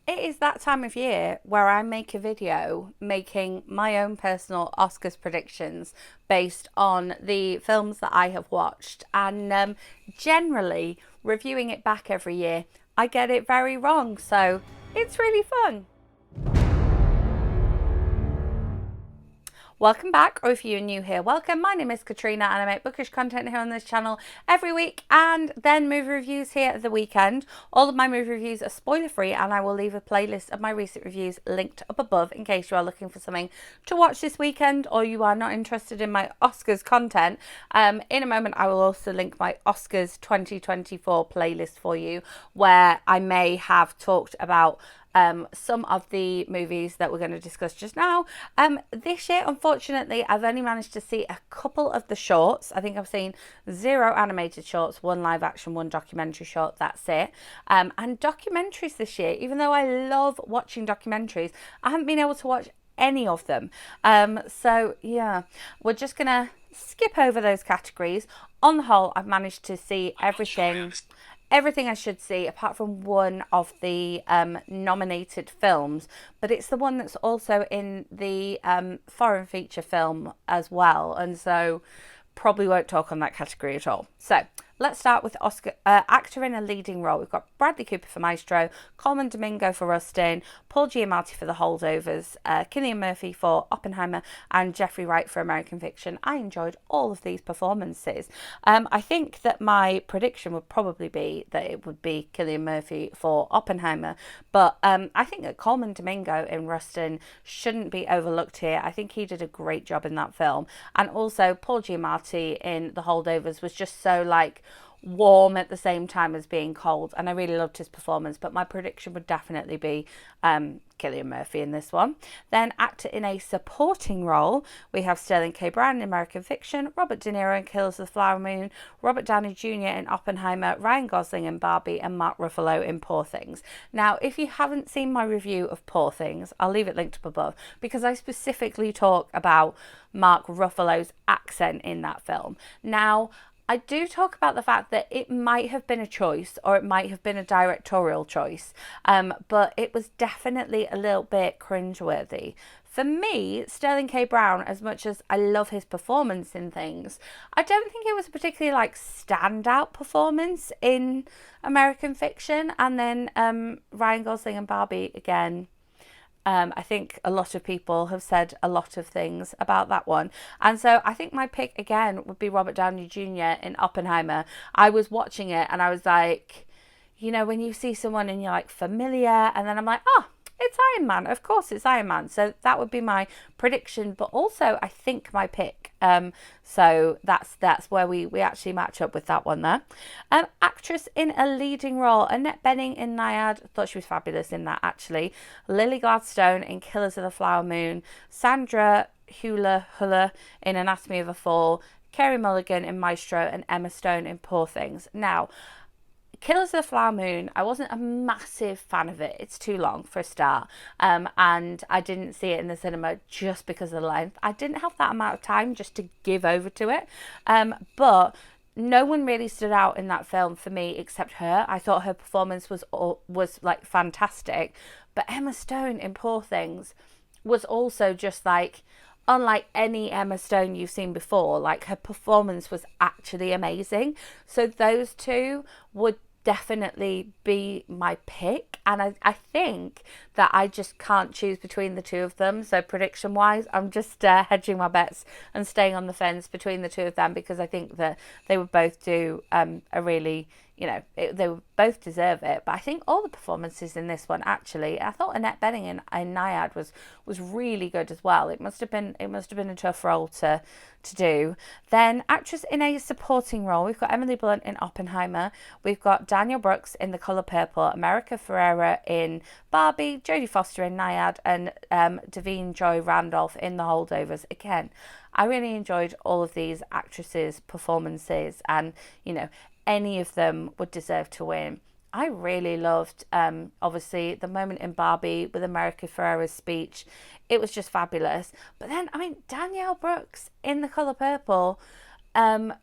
it is that time of year where I make a video making my own personal Oscars predictions based on the films that I have watched, and generally reviewing it back every year, I get it very wrong. So it's really fun. Welcome back, or if you're new here, welcome. My name is Katrina and I make bookish content here on this channel every week and then movie reviews here at the weekend. All of my movie reviews are spoiler free and I will leave a playlist of my recent reviews linked up above in case you are looking for something to watch this weekend or you are not interested in my Oscars content. In a moment I will also link my Oscars 2024 playlist for you, where I may have talked about some of the movies that we're going to discuss just now. This year, unfortunately, I've only managed to see a couple of the shorts. I think I've seen 0 animated shorts, 1 live action, 1 documentary short. That's it. And documentaries this year, even though I love watching documentaries, I haven't been able to watch any of them. So yeah, we're just going to skip over those categories. On the whole, I've managed to see everything I should see, apart from one of the nominated films, but it's the one that's also in the foreign feature film as well, and so probably won't talk on that category at all. So let's start with Oscar actor in a leading role. We've got Bradley Cooper for Maestro, Coleman Domingo for Rustin, Paul Giamatti for The Holdovers, Cillian Murphy for Oppenheimer, and Jeffrey Wright for American Fiction. I enjoyed all of these performances. I think that my prediction would probably be that it would be Cillian Murphy for Oppenheimer, but I think that Coleman Domingo in Rustin shouldn't be overlooked here. I think he did a great job in that film, and also Paul Giamatti in The Holdovers was just so warm at the same time as being cold, and I really loved his performance, but my prediction would definitely be Cillian Murphy in this one. Then actor in a supporting role, we have Sterling K. Brown in American Fiction, Robert De Niro in Killers of the Flower Moon, Robert Downey Jr. in Oppenheimer, Ryan Gosling in Barbie, and Mark Ruffalo in Poor Things. Now, if you haven't seen my review of Poor Things, I'll leave it linked up above, because I specifically talk about Mark Ruffalo's accent in that film. Now, I do talk about the fact that it might have been a choice, or it might have been a directorial choice, but it was definitely a little bit cringeworthy. For me, Sterling K. Brown, as much as I love his performance in things, I don't think it was a particularly standout performance in American Fiction. And then Ryan Gosling and Barbie again. I think a lot of people have said a lot of things about that one. And so I think my pick again would be Robert Downey Jr. in Oppenheimer. I was watching it and I was like, when you see someone and you're like familiar, and then I'm like, oh, it's Iron Man. Of course it's Iron Man. So that would be my prediction, but also I think my pick. So that's where we actually match up with that one there. Actress in a leading role, Annette Bening in Nyad. Thought she was fabulous in that, actually. Lily Gladstone in Killers of the Flower Moon, Sandra Huller in Anatomy of a Fall, Carey Mulligan in Maestro, and Emma Stone in Poor Things. Now, Killers of the Flower Moon, I wasn't a massive fan of it. It's too long for a start, and I didn't see it in the cinema just because of the length. I didn't have that amount of time just to give over to it, but no one really stood out in that film for me except her. I thought her performance was fantastic, but Emma Stone in Poor Things was also just unlike any Emma Stone you've seen before. Her performance was actually amazing. So those two would definitely be my pick, and I think that I just can't choose between the two of them. So prediction wise, I'm just hedging my bets and staying on the fence between the two of them, because I think that they would both do a really, they would both deserve it. But I think all the performances in this one, actually, I thought Annette Bening in Nyad was really good as well. It must have been a tough role to do. Then actress in a supporting role, we've got Emily Blunt in Oppenheimer, we've got Daniel Brooks in The Colour Purple, America Ferrera in Barbie, Jodie Foster in Nyad, and Davine Joy Randolph in The Holdovers. Again, I really enjoyed all of these actresses' performances, and any of them would deserve to win. I really loved, obviously, the moment in Barbie with America Ferrera's speech. It was just fabulous. But then, Danielle Brooks in The Colour Purple, I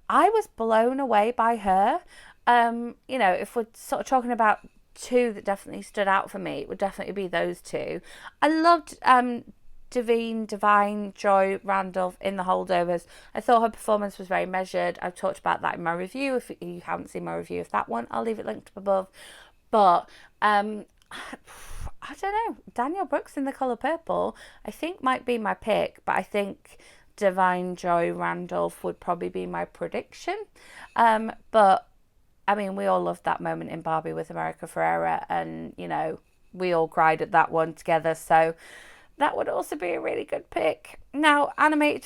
was blown away by her. If we're sort of talking about two that definitely stood out for me, it would definitely be those two. I loved Divine Joy Randolph in The Holdovers. I thought her performance was very measured. I've talked about that in my review. If you haven't seen my review of that one, I'll leave it linked up above. But I don't know. Danielle Brooks in The Colour Purple, I think might be my pick, but I think Divine Joy Randolph would probably be my prediction. But I mean, we all loved that moment in Barbie with America Ferrera, and you know, we all cried at that one together. So that would also be a really good pick. Now, animated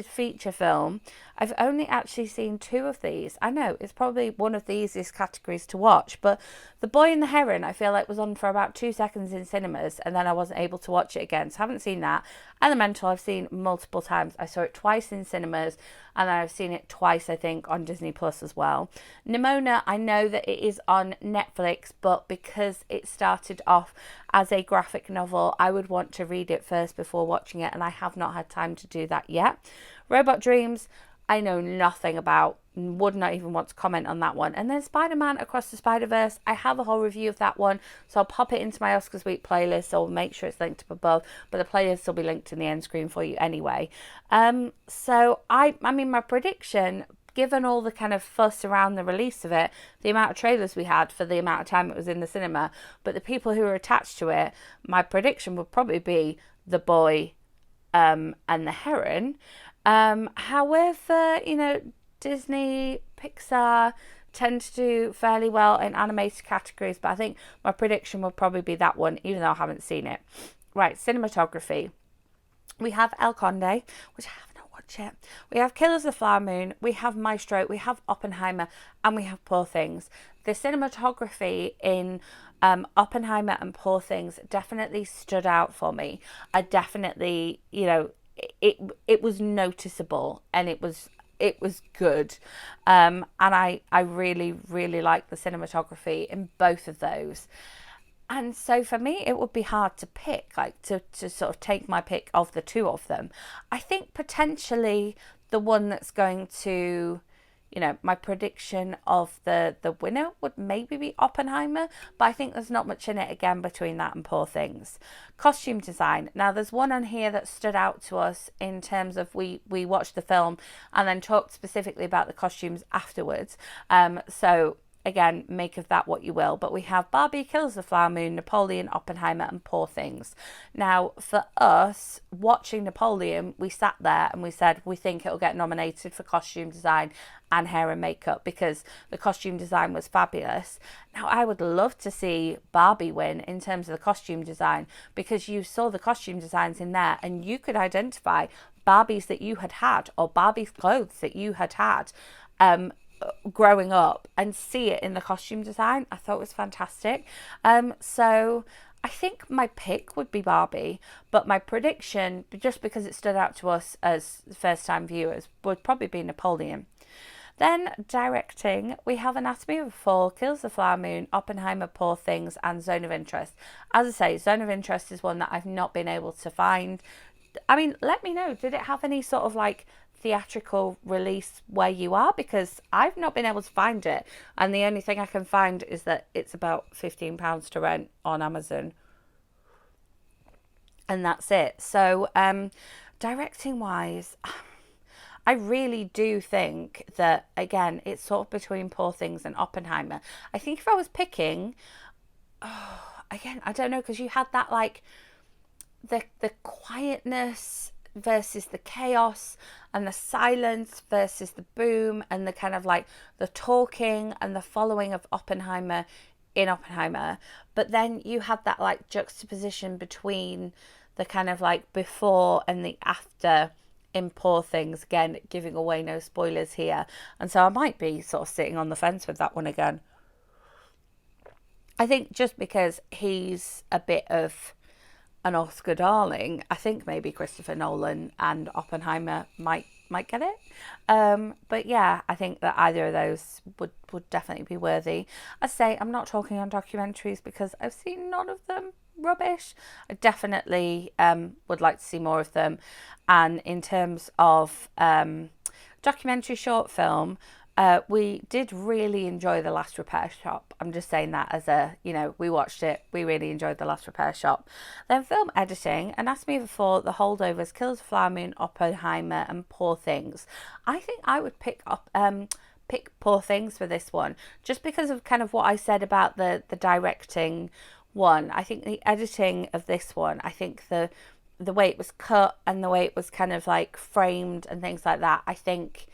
feature film. I've only actually seen two of these. I know it's probably one of the easiest categories to watch, but The Boy and the Heron, I feel like was on for about 2 seconds in cinemas, and then I wasn't able to watch it again. So I haven't seen that. Elemental, I've seen multiple times. I saw it twice in cinemas, and then I've seen it twice, I think, on Disney Plus as well. Nimona, I know that it is on Netflix, but because it started off as a graphic novel, I would want to read it first before watching it, and I have not had time to do that yet. Robot Dreams, I know nothing about, would not even want to comment on that one. And then Spider-Man Across the Spider-Verse, I have a whole review of that one, so I'll pop it into my Oscars Week playlist, so I'll make sure it's linked up above, but the playlist will be linked in the end screen for you anyway. So I mean, my prediction, given all the kind of fuss around the release of it, the amount of trailers we had for the amount of time it was in the cinema, but the people who were attached to it, my prediction would probably be The Boy and the Heron. However, you know, Disney, Pixar tend to do fairly well in animated categories, but I think my prediction will probably be that one, even though I haven't seen it. Right, cinematography. We have El Conde, which I have not watched yet. We have Killers of the Flower Moon, we have Maestro, we have Oppenheimer, and we have Poor Things. The cinematography in Oppenheimer and Poor Things definitely stood out for me. I definitely, you know, it was noticeable, and it was good, and I really like the cinematography in both of those. And so for me, it would be hard to pick, like to sort of take my pick of the two of them. I think potentially the one that's going to, you know, my prediction of the winner would maybe be Oppenheimer, but I think there's not much in it again between that and Poor Things. Costume design. Now, there's one on here that stood out to us in terms of we watched the film and then talked specifically about the costumes afterwards. So again, make of that what you will. But we have Barbie, Killers of the Flower Moon, Napoleon, Oppenheimer, and Poor Things. Now, for us, watching Napoleon, we sat there and we said we think it'll get nominated for costume design and hair and makeup because the costume design was fabulous. Now, I would love to see Barbie win in terms of the costume design because you saw the costume designs in there and you could identify Barbies that you had or Barbie's clothes that you had growing up and see it in the costume design. I thought it was fantastic. So I think my pick would be Barbie, but my prediction, just because it stood out to us as first time viewers, would probably be Napoleon. Then directing, we have Anatomy of a Fall, Killers of the Flower Moon, Oppenheimer, Poor Things, and Zone of Interest. As I say, Zone of Interest is one that I've not been able to find. I mean, let me know, did it have any sort of like theatrical release where you are? Because I've not been able to find it, and the only thing I can find is that it's about £15 to rent on Amazon, and that's it. So directing wise, I really do think that, again, it's sort of between Poor Things and Oppenheimer. I think if I was picking, again, I don't know, because you had that like the quietness versus the chaos, and the silence versus the boom, and the kind of like the talking and the following of Oppenheimer in Oppenheimer. But then you had that like juxtaposition between the kind of like before and the after in Poor Things, again, giving away no spoilers here. And so I might be sort of sitting on the fence with that one again. I think just because he's a bit of an Oscar darling, I think maybe Christopher Nolan and Oppenheimer might get it. But yeah, I think that either of those would definitely be worthy. I say I'm not talking on documentaries because I've seen none of them. Rubbish. I definitely would like to see more of them. And in terms of documentary short film, We did really enjoy The Last Repair Shop. I'm just saying that as a, we watched it. We really enjoyed The Last Repair Shop. Then film editing, and Ask Me Before, The Holdovers, Killers of the Flower Moon, Oppenheimer, and Poor Things. I think I would pick Poor Things for this one, just because of kind of what I said about the directing one. I think the editing of this one, I think the way it was cut and the way it was kind of like framed and things like that, I think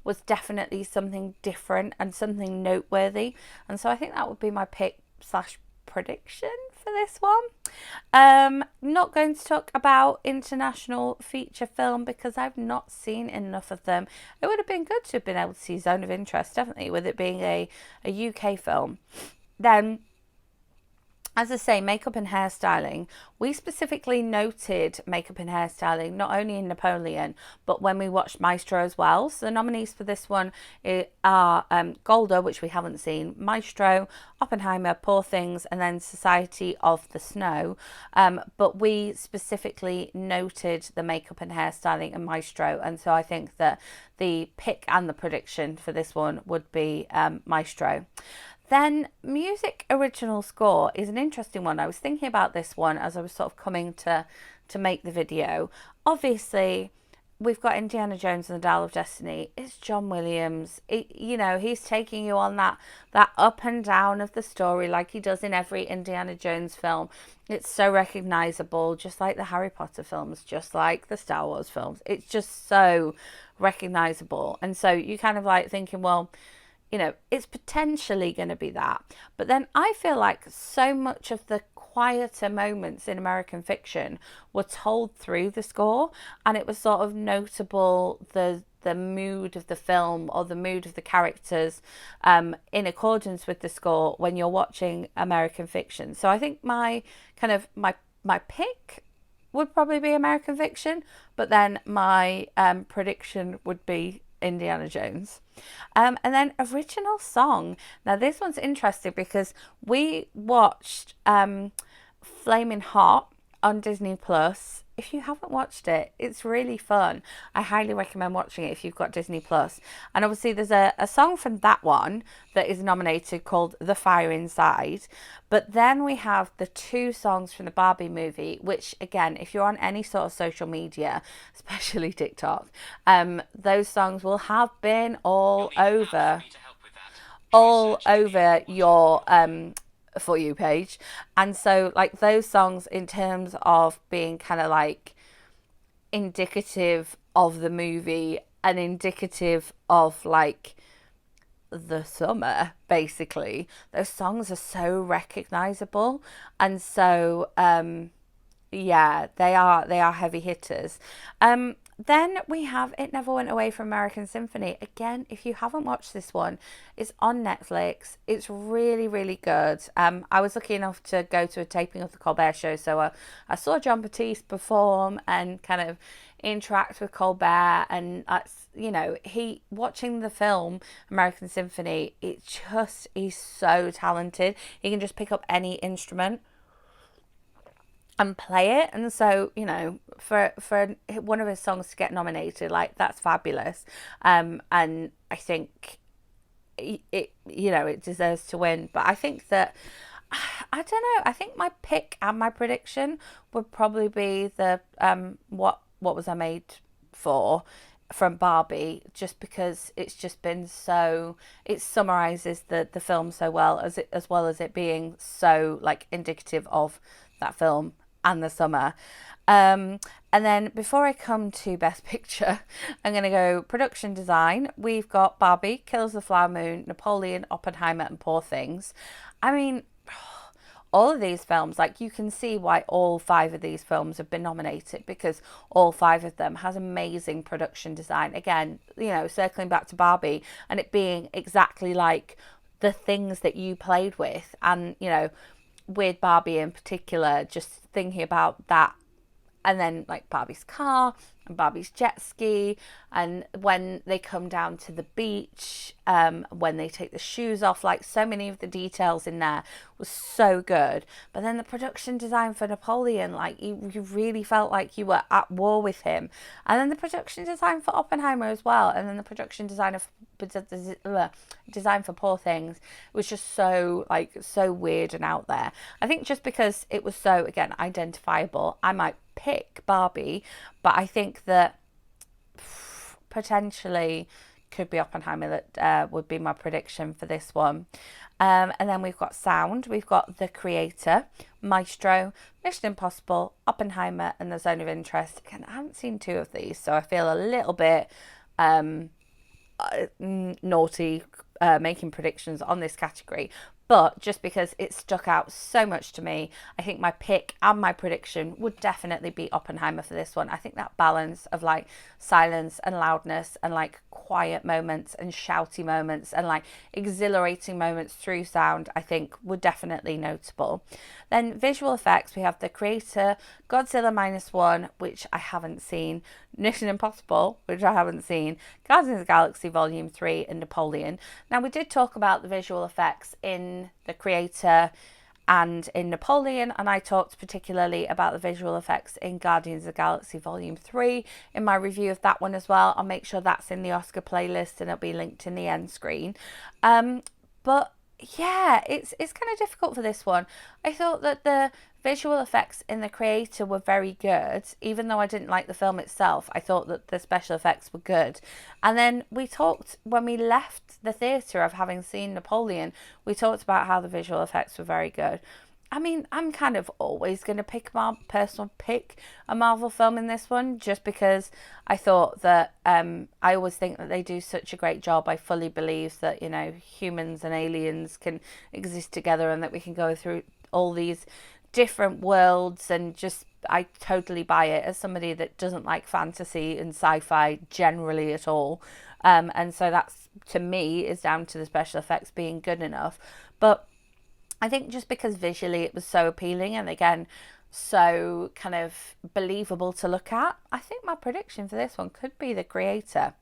was definitely something different and something noteworthy. And so I think that would be my pick / prediction for this one. Not going to talk about international feature film because I've not seen enough of them. It would have been good to have been able to see Zone of Interest, definitely, with it being a UK film. Then, as I say, makeup and hairstyling. We specifically noted makeup and hairstyling not only in Napoleon, but when we watched Maestro as well. So the nominees for this one are Golda, which we haven't seen, Maestro, Oppenheimer, Poor Things, and then Society of the Snow. But we specifically noted the makeup and hairstyling and Maestro. And so I think that the pick and the prediction for this one would be Maestro. Then music original score is an interesting one. I was thinking about this one as I was sort of coming to make the video. Obviously, we've got Indiana Jones and the Dial of Destiny. It's John Williams. He's taking you on that up and down of the story like he does in every Indiana Jones film. It's so recognizable, just like the Harry Potter films, just like the Star Wars films. It's just so recognizable. And so you kind of like thinking, well, it's potentially going to be that. But then I feel like so much of the quieter moments in American fiction were told through the score, and it was sort of notable the mood of the film or the mood of the characters in accordance with the score when you're watching American fiction. So I think my pick would probably be American fiction, but then my prediction would be Indiana Jones. And then original song. Now this one's interesting because we watched Flaming Hot on Disney Plus. If you haven't watched it, it's really fun. I highly recommend watching it if you've got Disney Plus. And obviously there's a song from that one that is nominated called The Fire Inside. But then we have the 2 songs from the Barbie movie, which again, if you're on any sort of social media, especially TikTok, those songs will have been all over your For You page. And so like those songs, in terms of being kind of like indicative of the movie and indicative of like the summer, basically, those songs are so recognizable. And so yeah, they are heavy hitters. Then we have It Never Went Away from American Symphony. Again, if you haven't watched this one, it's on Netflix. It's really, really good. I was lucky enough to go to a taping of the Colbert Show, so I saw John Batiste perform and kind of interact with Colbert, and watching the film American Symphony, he's so talented. He can just pick up any instrument and play it, and so for one of his songs to get nominated, like, that's fabulous. And I think it deserves to win. But I think that, I don't know, I think my pick and my prediction would probably be the what was I made for from Barbie, just because it's just been so, it summarizes the film so well, as well as it being so like indicative of that film and the summer. And then before I come to Best Picture, I'm going to go production design. We've got Barbie, Killers of the Flower Moon, Napoleon, Oppenheimer, and Poor Things. I mean, all of these films, like, you can see why all 5 of these films have been nominated, because all 5 of them has amazing production design. Again, circling back to Barbie and it being exactly like the things that you played with, and with Barbie in particular, just thinking about that and then like Barbie's car and Barbie's jet ski, and when they come down to the beach, when they take the shoes off, like so many of the details in there was so good. But then the production design for Napoleon, like you really felt like you were at war with him. And then the production design for Oppenheimer as well, and then the production design for Poor Things was just so weird and out there. I think just because it was so, again, identifiable, I might pick Barbie, but I think that potentially could be Oppenheimer that would be my prediction for this one. And then we've got sound, we've got The Creator, Maestro, Mission Impossible, Oppenheimer, and The Zone of Interest. Again, I haven't seen 2 of these, so I feel a little bit naughty making predictions on this category. But just because it stuck out so much to me, I think my pick and my prediction would definitely be Oppenheimer for this one. I think that balance of like silence and loudness and like quiet moments and shouty moments and like exhilarating moments through sound, I think were definitely notable. Then visual effects, we have The Creator, Godzilla -1, which I haven't seen, Mission Impossible, which I haven't seen, Guardians of the Galaxy Volume 3, and Napoleon. Now, we did talk about the visual effects in The Creator and in Napoleon, and I talked particularly about the visual effects in Guardians of the Galaxy Volume 3 in my review of that one as well. I'll make sure that's in the Oscar playlist and it'll be linked in the end screen. But yeah, it's kind of difficult for this one. I thought that the visual effects in The Creator were very good, even though I didn't like the film itself. I thought that the special effects were good. And then we talked, when we left the theatre of having seen Napoleon, we talked about how the visual effects were very good. I mean, I'm kind of always going to pick my personal pick a Marvel film in this one, just because I thought that I always think that they do such a great job. I fully believe that, you know, humans and aliens can exist together and that we can go through all these different worlds, and just I totally buy it as somebody that doesn't like fantasy and sci-fi generally at all. And so that's, to me, is down to the special effects being good enough. But I think just because visually it was so appealing and again so kind of believable to look at, I think my prediction for this one could be The Creator.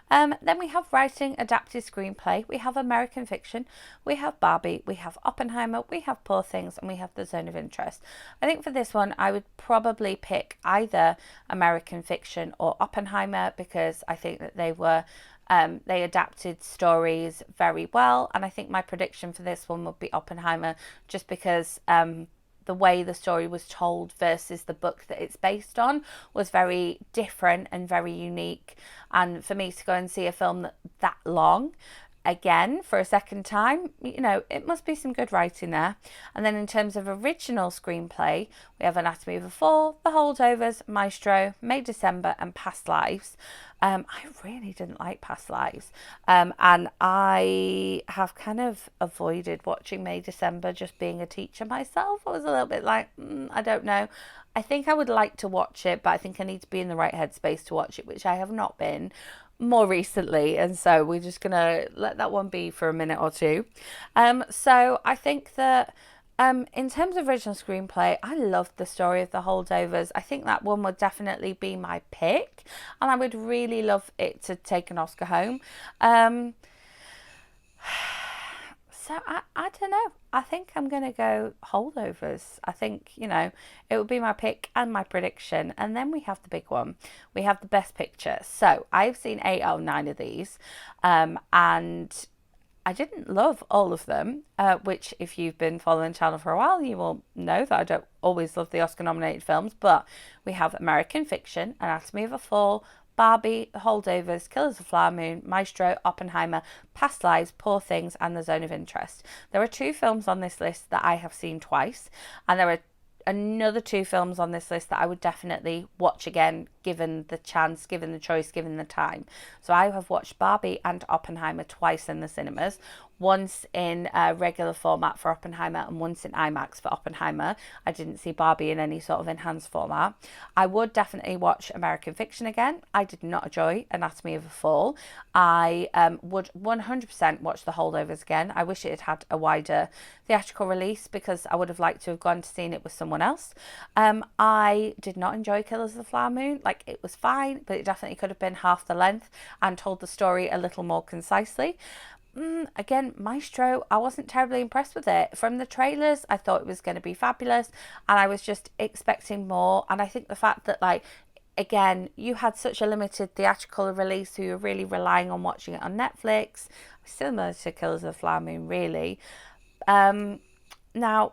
Then we have writing, adapted screenplay, we have American Fiction, we have Barbie, we have Oppenheimer, we have Poor Things, and we have The Zone of Interest. I think for this one I would probably pick either American Fiction or Oppenheimer, because I think that they adapted stories very well, and I think my prediction for this one would be Oppenheimer, just because the way the story was told versus the book that it's based on was very different and very unique. And for me to go and see a film that long again for a second time, you know, it must be some good writing there. And then in terms of original screenplay, we have Anatomy of a Fall, The Holdovers, Maestro, May December, and Past Lives. I really didn't like Past Lives, and I have kind of avoided watching May December, just being a teacher myself. I was a little bit like, I don't know. I think I would like to watch it, but I think I need to be in the right headspace to watch it, which I have not been more recently, and so we're just gonna let that one be for a minute or two. So I think that in terms of original screenplay, I loved The Story of the Holdovers. I think that one would definitely be my pick, and I would really love it to take an Oscar home. So I don't know. I think I'm going to go Holdovers. I think, you know, it would be my pick and my prediction. And then we have the big one. We have the Best Picture. So I've seen 8 out of 9 of these. And I didn't love all of them, which if you've been following the channel for a while, you will know that I don't always love the Oscar-nominated films. But we have American Fiction, Anatomy of a Fall, Barbie, The Holdovers, Killers of the Flower Moon, Maestro, Oppenheimer, Past Lives, Poor Things, and The Zone of Interest. There are 2 films on this list that I have seen twice, and there are another 2 films on this list that I would definitely watch again given the chance, given the choice, given the time. So I have watched Barbie and Oppenheimer twice in the cinemas, once in a regular format for Oppenheimer and once in IMAX for Oppenheimer. I didn't see Barbie in any sort of enhanced format. I would definitely watch American Fiction again. I did not enjoy Anatomy of a Fall. I would 100% watch The Holdovers again. I wish it had a wider theatrical release because I would have liked to have gone to seen it with someone else. I did not enjoy Killers of the Flower Moon. Like, it was fine, but it definitely could have been half the length and told the story a little more concisely. Again, Maestro, I wasn't terribly impressed with it. From the trailers, I thought it was going to be fabulous and I was just expecting more. And I think the fact that, like, again, you had such a limited theatrical release, so you're really relying on watching it on Netflix, similar to Killers of the Flower Moon, really. Now,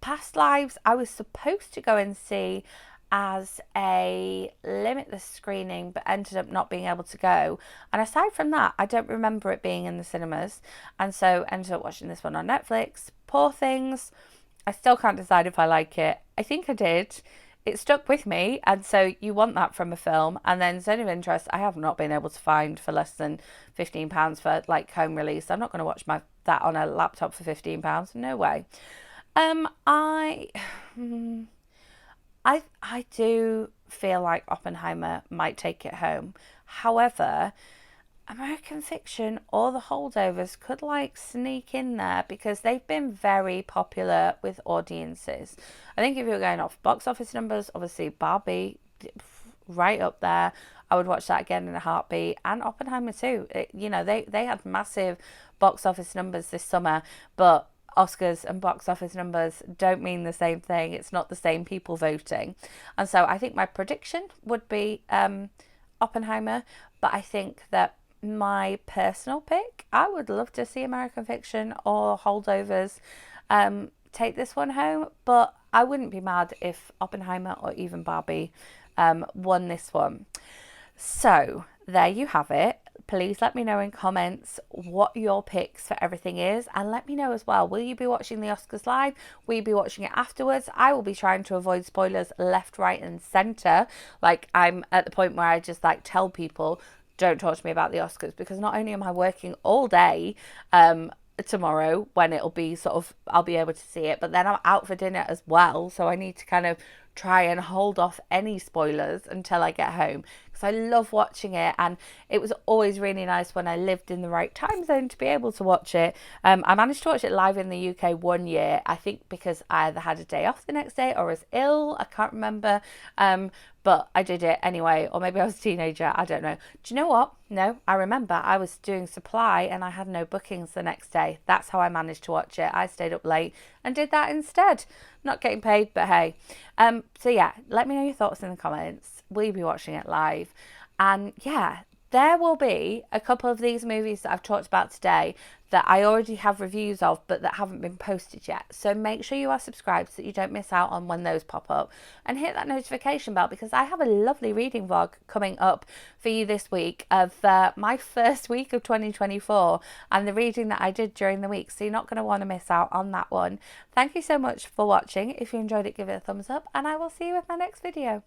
Past Lives, I was supposed to go and see as a limitless screening, but ended up not being able to go. And aside from that, I don't remember it being in the cinemas, and so ended up watching this one on Netflix. Poor Things, I still can't decide if I like it. I think I did. It stuck with me, and so you want that from a film. And then Zone of Interest, I have not been able to find for less than £15 for like home release. I'm not going to watch that on a laptop for £15. No way. I do feel like Oppenheimer might take it home. However, American Fiction or The Holdovers could like sneak in there because they've been very popular with audiences. I think if you're going off box office numbers, obviously Barbie right up there. I would watch that again in a heartbeat, and Oppenheimer too. They had massive box office numbers this summer, but Oscars and box office numbers don't mean the same thing. It's not the same people voting. And so I think my prediction would be Oppenheimer, but I think that my personal pick, I would love to see American Fiction or Holdovers take this one home, but I wouldn't be mad if Oppenheimer or even Barbie won this one. So there you have it. Please let me know in comments what your picks for everything is, and let me know as well, will you be watching the Oscars live? Will you be watching it afterwards? I will be trying to avoid spoilers left, right and centre. Like, I'm at the point where I just like tell people don't talk to me about the Oscars, because not only am I working all day tomorrow when it'll be sort of, I'll be able to see it, but then I'm out for dinner as well, so I need to kind of try and hold off any spoilers until I get home, because I love watching it, and it was always really nice when I lived in the right time zone to be able to watch it. I managed to watch it live in the UK one year, I think because I either had a day off the next day or was ill, I can't remember, but I did it anyway, or maybe I was a teenager, I don't know. Do you know what? No, I remember I was doing supply and I had no bookings the next day. That's how I managed to watch it. I stayed up late and did that instead. Not getting paid, but hey. So yeah, let me know your thoughts in the comments. Will you be watching it live? And yeah, there will be a couple of these movies that I've talked about today that I already have reviews of, but that haven't been posted yet. So make sure you are subscribed so that you don't miss out on when those pop up, and hit that notification bell, because I have a lovely reading vlog coming up for you this week of my first week of 2024 and the reading that I did during the week. So you're not going to want to miss out on that one. Thank you so much for watching. If you enjoyed it, give it a thumbs up, and I will see you with my next video.